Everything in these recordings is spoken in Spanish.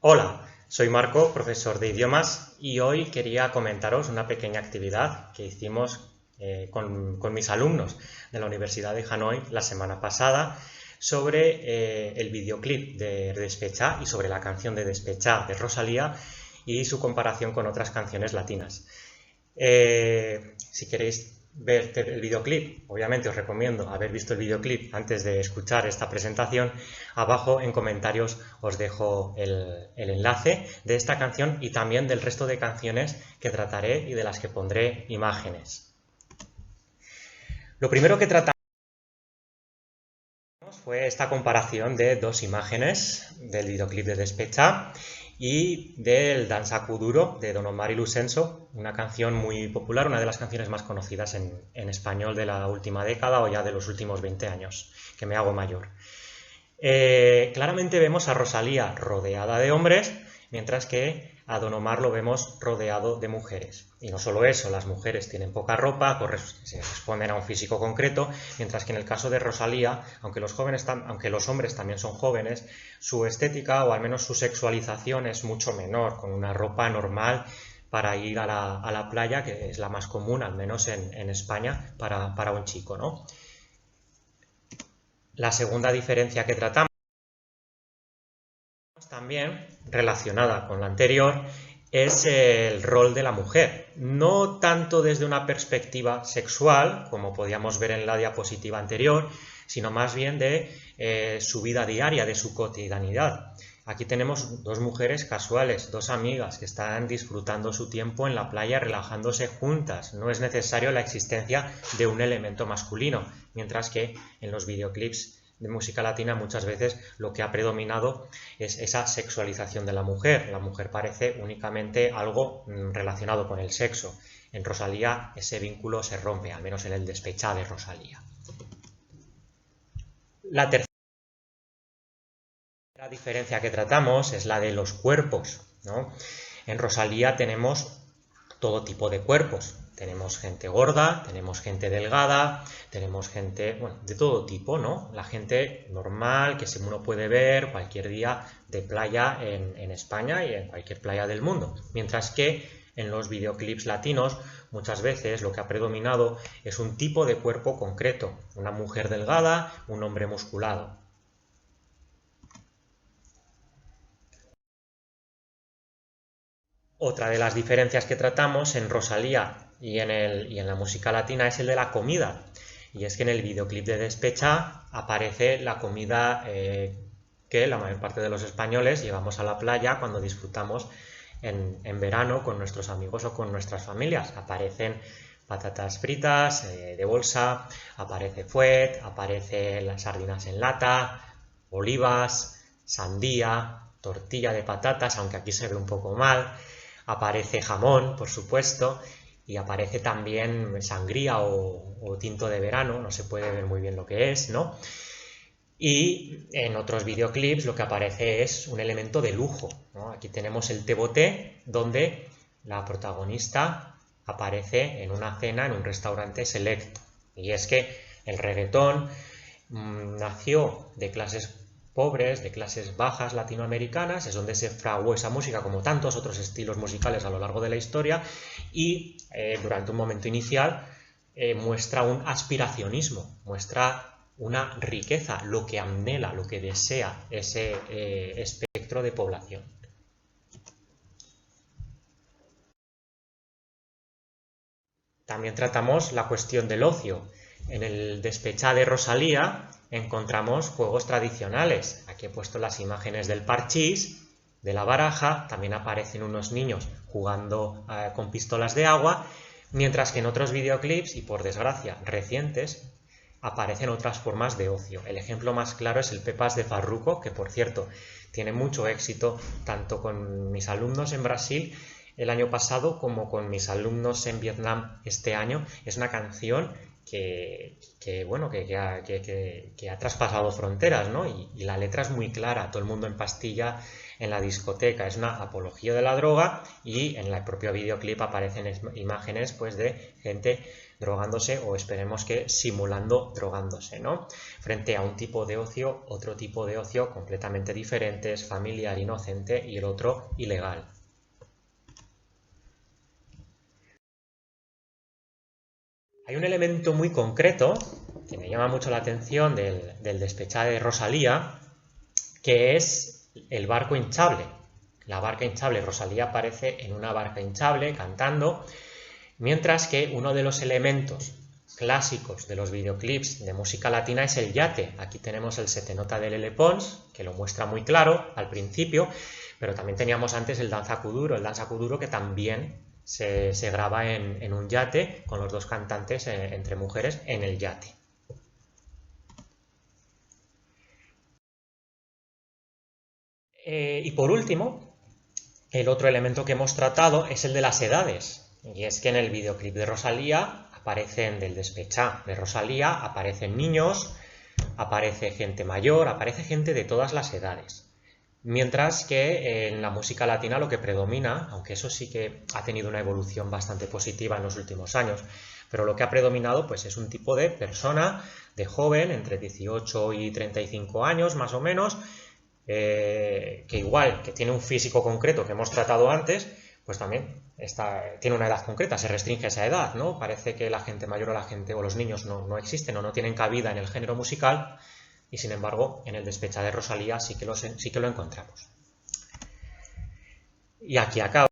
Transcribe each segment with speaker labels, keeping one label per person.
Speaker 1: Hola, soy Marco, profesor de idiomas, y hoy quería comentaros una pequeña actividad que hicimos con mis alumnos de la Universidad de Hanoi la semana pasada sobre el videoclip de Despechá y sobre la canción de Despechá de Rosalía y su comparación con otras canciones latinas. Si queréis ver el videoclip, obviamente os recomiendo haber visto el videoclip antes de escuchar esta presentación. Abajo en comentarios os dejo el enlace de esta canción y también del resto de canciones que trataré y de las que pondré imágenes. Lo primero que tratamos fue esta comparación de dos imágenes del videoclip de Despechá y del Danzaku Duro de Don Omar y Lucenzo, una canción muy popular, una de las canciones más conocidas en español de la última década o ya de los últimos 20 años, que me hago mayor. Claramente vemos a Rosalía rodeada de hombres, mientras que a Don Omar lo vemos rodeado de mujeres. Y no solo eso, las mujeres tienen poca ropa, se responden a un físico concreto, mientras que en el caso de Rosalía, aunque los hombres también son jóvenes, su estética o al menos su sexualización es mucho menor, con una ropa normal para ir a la playa, que es la más común, al menos en España, para un chico, ¿no? La segunda diferencia que tratamos, también relacionada con la anterior, es el rol de la mujer. No tanto desde una perspectiva sexual, como podíamos ver en la diapositiva anterior, sino más bien de su vida diaria, de su cotidianidad. Aquí tenemos dos mujeres casuales, dos amigas que están disfrutando su tiempo en la playa, relajándose juntas. No es necesario la existencia de un elemento masculino, mientras que en los videoclips de música latina muchas veces lo que ha predominado es esa sexualización de la mujer. La mujer parece únicamente algo relacionado con el sexo. En Rosalía ese vínculo se rompe, al menos en el Despechá de Rosalía. La tercera diferencia que tratamos es la de los cuerpos, ¿no? En Rosalía tenemos todo tipo de cuerpos. Tenemos gente gorda, tenemos gente delgada, tenemos gente, bueno, de todo tipo, ¿no? La gente normal que uno puede ver cualquier día de playa en España y en cualquier playa del mundo. Mientras que en los videoclips latinos muchas veces lo que ha predominado es un tipo de cuerpo concreto. Una mujer delgada, un hombre musculado. Otra de las diferencias que tratamos en Rosalía y en la música latina es el de la comida. Y es que en el videoclip de Despechá aparece la comida que la mayor parte de los españoles llevamos a la playa cuando disfrutamos en verano con nuestros amigos o con nuestras familias. Aparecen patatas fritas de bolsa, aparece fuet, aparecen las sardinas en lata, olivas, sandía, tortilla de patatas, aunque aquí se ve un poco mal. Aparece jamón, por supuesto, y aparece también sangría o tinto de verano, no se puede ver muy bien lo que es, ¿no? Y en otros videoclips lo que aparece es un elemento de lujo, ¿no? Aquí tenemos el té-boté, donde la protagonista aparece en una cena en un restaurante selecto. Y es que el reggaetón nació de clases pobres, de clases bajas latinoamericanas, es donde se fraguó esa música como tantos otros estilos musicales a lo largo de la historia y durante un momento inicial muestra un aspiracionismo, muestra una riqueza, lo que anhela, lo que desea ese espectro de población. También tratamos la cuestión del ocio. En el Despechá de Rosalía encontramos juegos tradicionales. Aquí he puesto las imágenes del parchís, de la baraja, también aparecen unos niños jugando con pistolas de agua, mientras que en otros videoclips, y por desgracia recientes, aparecen otras formas de ocio. El ejemplo más claro es el Pepas de Farruko, que por cierto tiene mucho éxito tanto con mis alumnos en Brasil el año pasado como con mis alumnos en Vietnam este año. Es una canción bueno, que ha traspasado fronteras, ¿no? Y la letra es muy clara, todo el mundo en pastilla en la discoteca, es una apología de la droga y en el propio videoclip aparecen imágenes pues de gente drogándose o esperemos que simulando drogándose, ¿no? Frente a un tipo de ocio, otro tipo de ocio completamente diferente, es familiar, inocente y el otro ilegal. Hay un elemento muy concreto que me llama mucho la atención del despechá de Rosalía, que es el barco hinchable. La barca hinchable, Rosalía aparece en una barca hinchable cantando, mientras que uno de los elementos clásicos de los videoclips de música latina es el yate. Aquí tenemos el Se te nota de Lele Pons, que lo muestra muy claro al principio, pero también teníamos antes el danza kuduro que también se graba en un yate con los dos cantantes entre mujeres en el yate. Y por último, el otro elemento que hemos tratado es el de las edades. Y es que en el videoclip de Rosalía aparecen del despechá de Rosalía, aparecen niños, aparece gente mayor, aparece gente de todas las edades. Mientras que en la música latina lo que predomina, aunque eso sí que ha tenido una evolución bastante positiva en los últimos años, pero lo que ha predominado pues es un tipo de persona, de joven, entre 18 y 35 años más o menos, que igual que tiene un físico concreto que hemos tratado antes, pues también tiene una edad concreta, se restringe esa edad, ¿no? Parece que la gente mayor o los niños no existen o no tienen cabida en el género musical y sin embargo en el Despechá de Rosalía sí que lo encontramos. Y aquí acaba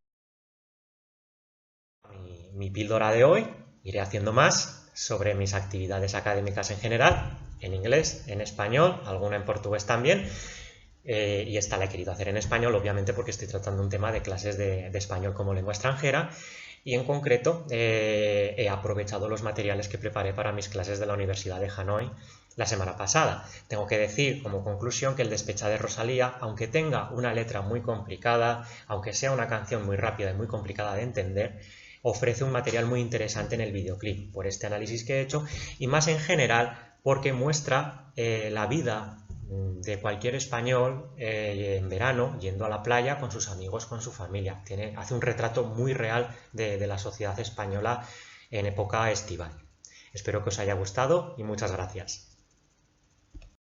Speaker 1: mi píldora de hoy, iré haciendo más sobre mis actividades académicas en general, en inglés, en español, alguna en portugués también, y esta la he querido hacer en español, obviamente porque estoy tratando un tema de clases de español como lengua extranjera y en concreto he aprovechado los materiales que preparé para mis clases de la Universidad de Hanoi la semana pasada. Tengo que decir como conclusión que el Despechá de Rosalía, aunque tenga una letra muy complicada, aunque sea una canción muy rápida y muy complicada de entender, ofrece un material muy interesante en el videoclip por este análisis que he hecho y más en general porque muestra la vida de cualquier español en verano yendo a la playa con sus amigos, con su familia. Hace un retrato muy real de la sociedad española en época estival. Espero que os haya gustado y muchas gracias.